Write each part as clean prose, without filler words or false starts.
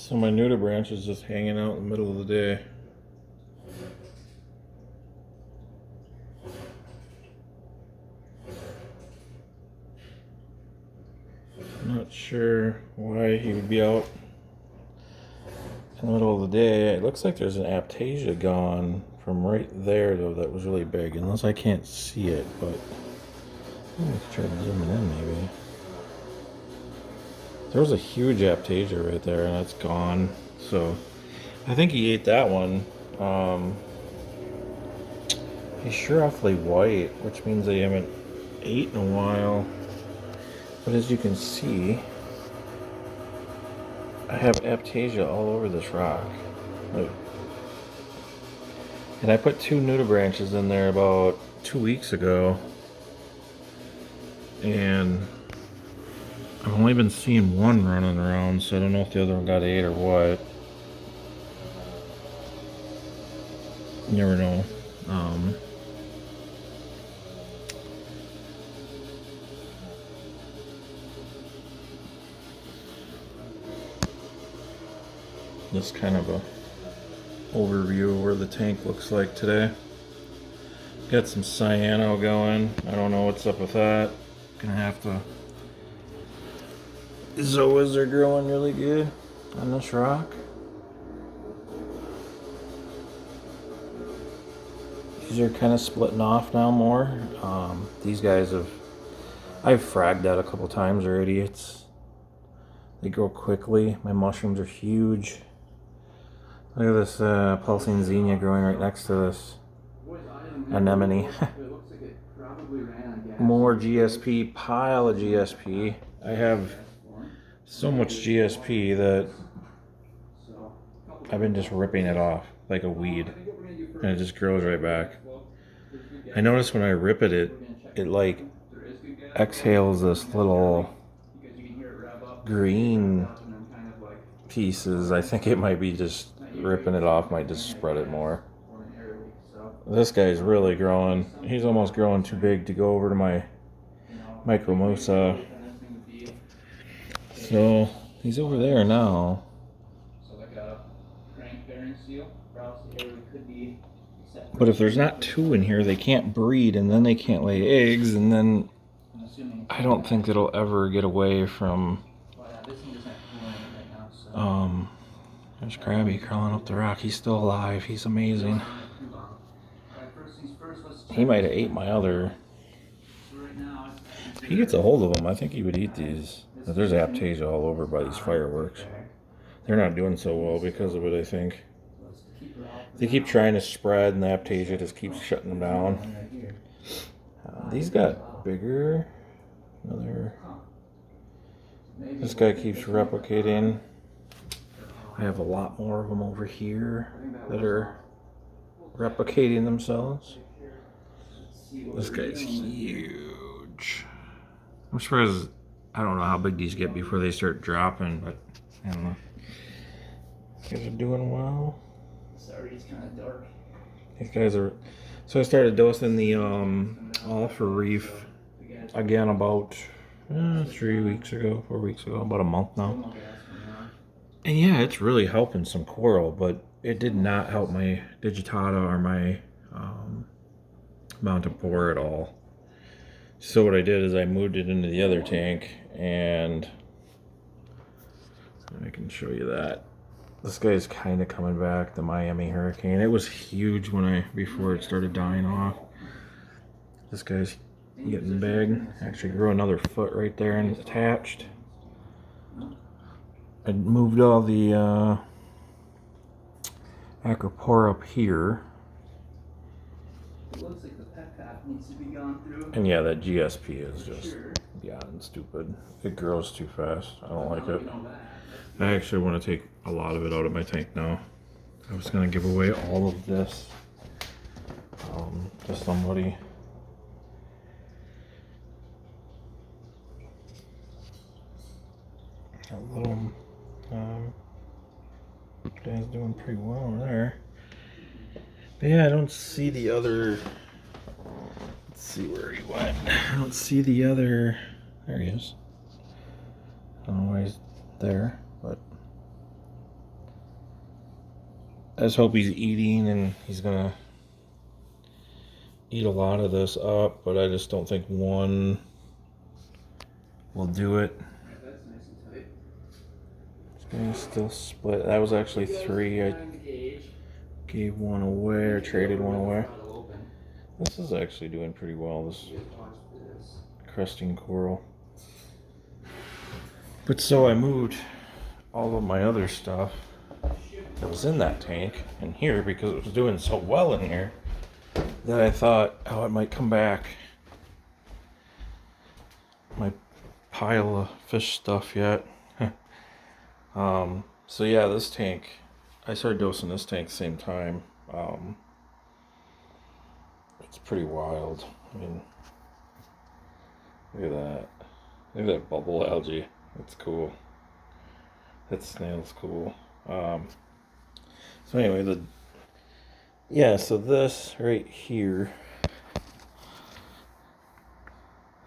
So my nudibranch is just hanging out in the middle of the day. I'm not sure why he would be out in the middle of the day. It looks like there's an Aiptasia gone from right there though that was really big, unless I can't see it, but let's try zooming in maybe. There was a huge Aiptasia right there and it's gone. So I think he ate that one. He's sure awfully white, which means they haven't ate in a while. But as you can see, I have Aiptasia all over this rock. Look. And I put 2 nudibranches in there about 2 weeks ago. And I've only been seeing one running around, so I don't know if the other one got ate or what. You never know. This kind of a overview of where the tank looks like today. Got some cyano going. I don't know what's up with that. Gonna have to. Zoas are growing really good on this rock. These are kind of splitting off now more. These guys I've fragged that a couple times already. They grow quickly. My mushrooms are huge. Look at this pulsing zinnia growing right next to this anemone. More GSP, pile of GSP. I have so much GSP that I've been just ripping it off like a weed, and it just grows right back. I notice when I rip it like exhales this little green pieces. I think it might be just ripping it off, might just spread it more. This guy's really growing. He's almost growing too big to go over to my micromosa. So he's over there now. But if there's not 2 in here, they can't breed, and then they can't lay eggs, and then I don't think it'll ever get away from. There's Krabby crawling up the rock. He's still alive. He's amazing. He might have ate my other. If he gets a hold of them, I think he would eat these. But there's Aiptasia all over by these fireworks. They're not doing so well because of it, I think. They keep trying to spread, and the Aiptasia just keeps shutting them down. These got bigger. This guy keeps replicating. I have a lot more of them over here that are replicating themselves. This guy's huge. I'm surprised. I don't know how big these get before they start dropping, but I don't know. These guys are doing well. Sorry, it's kind of dark. These guys are. So I started dosing the Alpha Reef again about 3 weeks ago, 4 weeks ago, about a month now. And yeah, it's really helping some coral, but it did not help my digitata or my montipore at all. So what I did is I moved it into the other tank, and I can show you that. This guy's kind of coming back, the Miami Hurricane. It was huge before it started dying off. This guy's getting big. Actually grew another foot right there and it's attached. I moved all the acropora up here. It looks like the pet path needs to be gone through. And yeah, that GSP is just beyond stupid. It grows too fast. I don't like it. I actually want to take a lot of it out of my tank now. I was going to give away all of this to somebody. That little guy's doing pretty well there. But yeah, I don't see the other. Let's see where he went. I don't see the other. There he is. I don't know why he's there, but I just hope he's eating, and he's gonna eat a lot of this up, but I just don't think one will do it. Yeah, that's nice and tight. It's gonna still split. That was actually 3. I gave one away or traded one away. This is actually doing pretty well, this cresting coral. But so I moved all of my other stuff that was in that tank in here because it was doing so well in here that I thought, oh, it might come back. My pile of fish stuff yet. So yeah, this tank, I started dosing this tank same time. It's pretty wild. I mean, look at that. Look at that bubble algae. That's cool. That snail's cool. So anyway, so this right here,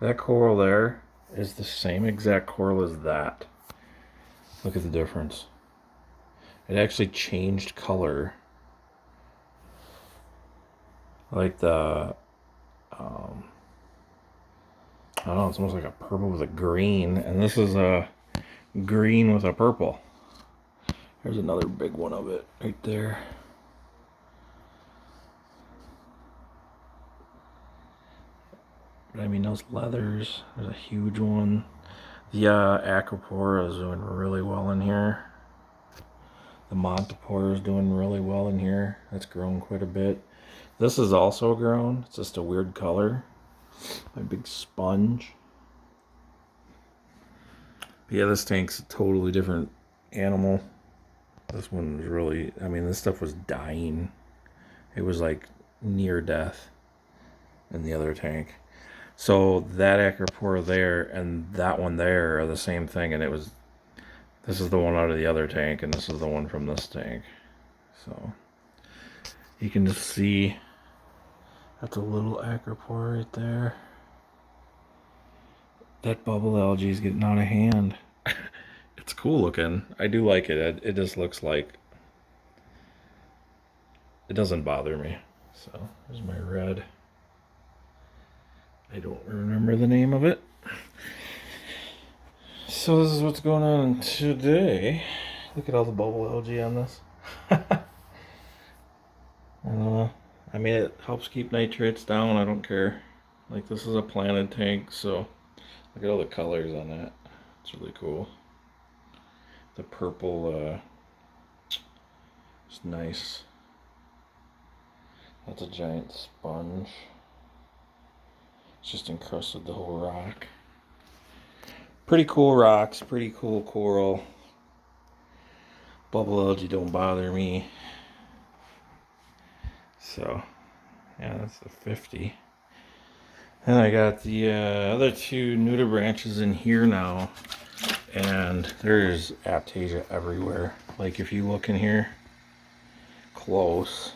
that coral there is the same exact coral as that. Look at the difference. It actually changed color. Like the, I don't know, it's almost like a purple with a green, and this is a green with a purple. There's another big one of it right there. But I mean, those leathers, there's a huge one. The Acropora is doing really well in here. The Montipora is doing really well in here. That's grown quite a bit. This is also grown. It's just a weird color. My big sponge. But yeah, this tank's a totally different animal. This one was really, I mean, this stuff was dying. It was like near death in the other tank. So that Acropora there and that one there are the same thing, and this is the one out of the other tank, and this is the one from this tank. So you can just see that's a little Acropora right there. That bubble algae is getting out of hand. It's cool looking. I do like it. It just looks like it doesn't bother me. So there's my red. I don't remember the name of it. So this is what's going on today. Look at all the bubble algae on this. I mean, it helps keep nitrates down. I don't care. Like, this is a planted tank, so look at all the colors on that. It's really cool. The purple is nice. That's a giant sponge. It's just encrusted the whole rock. Pretty cool rocks, pretty cool coral. Bubble algae don't bother me. So, yeah, that's the 50. And I got the other 2 nudibranches in here now. And there's Aiptasia everywhere. Like, if you look in here close,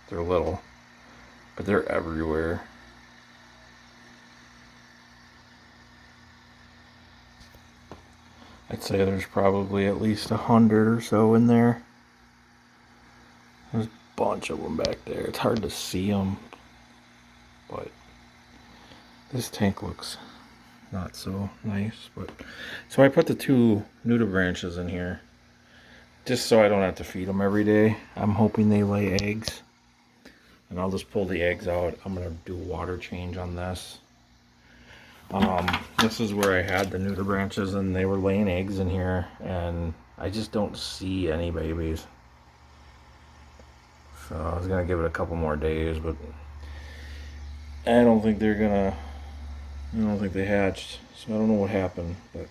they're little, but they're everywhere. I'd say there's probably at least 100 or so in there. There's a bunch of them back there. It's hard to see them, but this tank looks not so nice. But so I put the 2 nudibranches in here just so I don't have to feed them every day. I'm hoping they lay eggs, and I'll just pull the eggs out. I'm gonna do a water change on this. This is where I had the nudibranches, and they were laying eggs in here, and I just don't see any babies. So I was gonna give it a couple more days, but I don't think they're gonna. I don't think they hatched, so I don't know what happened. But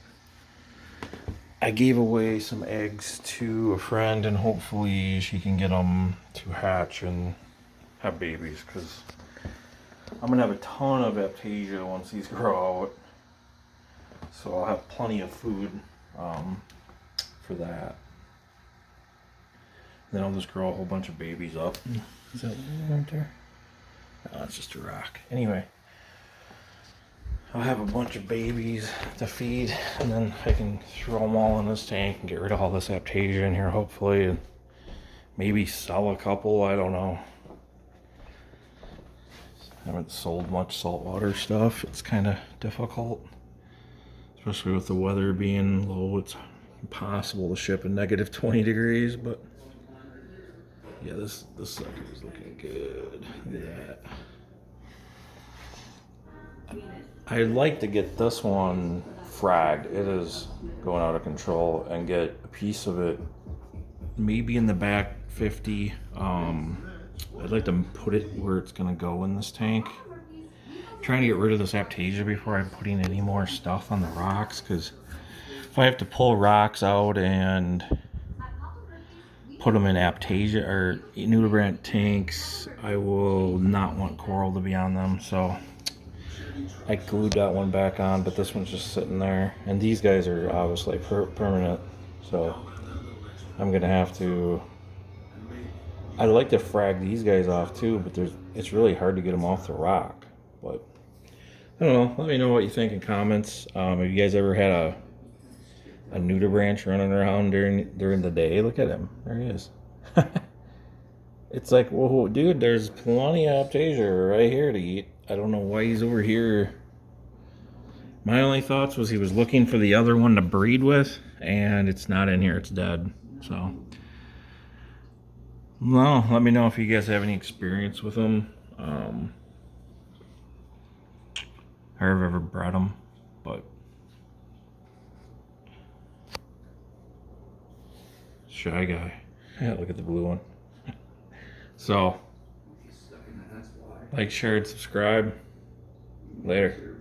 I gave away some eggs to a friend, and hopefully she can get them to hatch and have babies, because I'm gonna have a ton of Aiptasia once these grow out, so I'll have plenty of food for that. Then I'll just grow a whole bunch of babies up. Is that right there? No, that's just a rock. Anyway, I'll have a bunch of babies to feed, and then I can throw them all in this tank and get rid of all this Aiptasia in here, hopefully, and maybe sell a couple, I don't know. I haven't sold much saltwater stuff. It's kind of difficult, especially with the weather being low. It's impossible to ship in negative 20 degrees, but yeah, this sucker is looking good. Look at that. I'd like to get this one fragged. It is going out of control, and get a piece of it maybe in the back 50. I'd like to put it where it's gonna go in this tank. Trying to get rid of this Aiptasia before I'm putting any more stuff on the rocks, because if I have to pull rocks out and put them in Aiptasia or nudibranch tanks, I will not want coral to be on them. So I glued that one back on, but this one's just sitting there. And these guys are obviously permanent, so I'm gonna have to. I'd like to frag these guys off too, but it's really hard to get them off the rock. But I don't know. Let me know what you think in comments. Have you guys ever had a nudibranch running around during the day? Look at him. There he is. It's like, whoa, dude, there's plenty of Aiptasia right here to eat. I don't know why he's over here. My only thoughts was he was looking for the other one to breed with, and it's not in here. It's dead. So, well, let me know if you guys have any experience with them. Or have ever bred them, but shy guy. Yeah, look at the blue one. So, like, share, and subscribe. Later.